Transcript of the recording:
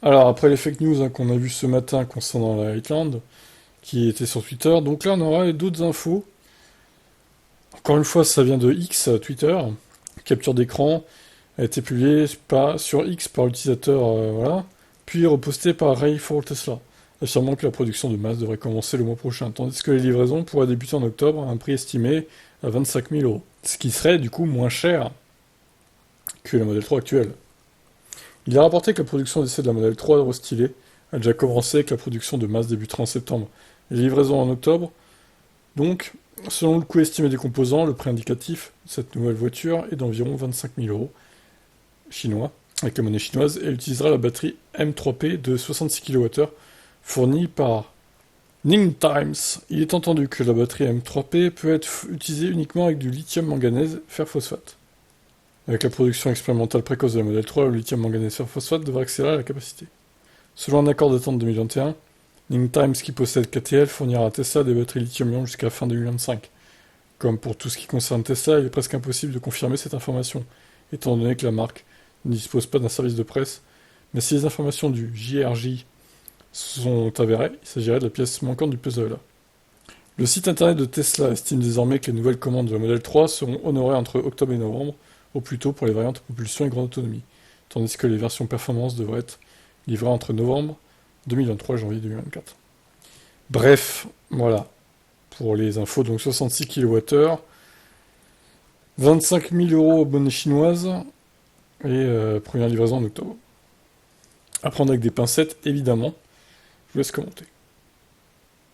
Alors, après les fake news qu'on a vu ce matin concernant la Heartland, qui était sur Twitter, donc là on aura d'autres infos. Encore une fois, ça vient de X, Twitter. Capture d'écran a été publiée sur X par l'utilisateur, voilà, puis repostée par Ray for Tesla, affirmant que la production de masse devrait commencer le mois prochain, tandis que les livraisons pourraient débuter en octobre à un prix estimé à 25 000 euros. Ce qui serait du coup moins cher que la Model 3 actuelle. Il a rapporté que la production d'essai de la Model 3 restylée a déjà commencé et que la production de masse débutera en septembre. Et les livraisons en octobre. Donc, selon le coût estimé des composants, le prix indicatif de cette nouvelle voiture est d'environ 25 000 euros chinois, avec la monnaie chinoise, et elle utilisera la batterie M3P de 66 kWh fournie par Ning Times. Il est entendu que la batterie M3P peut être utilisée uniquement avec du lithium manganèse fer phosphate. Avec la production expérimentale précoce de la Model 3, le lithium manganèse fer phosphate devrait accélérer la capacité. Selon un accord d'attente 2021, Ning Times, qui possède KTL, fournira à Tesla des batteries lithium-ion jusqu'à fin 2025. Comme pour tout ce qui concerne Tesla, il est presque impossible de confirmer cette information, étant donné que la marque ne dispose pas d'un service de presse, mais si les informations du JRJ sont avérées, il s'agirait de la pièce manquante du puzzle. Le site internet de Tesla estime désormais que les nouvelles commandes de la Model 3 seront honorées entre octobre et novembre, au plus tôt pour les variantes propulsion et grande autonomie, tandis que les versions performance devraient être livrées entre novembre 2023 et janvier 2024. Bref, voilà, pour les infos, donc 66 kWh, 25 000 euros monnaie chinoise, et première livraison en octobre. À prendre avec des pincettes, évidemment. Je vous laisse commenter.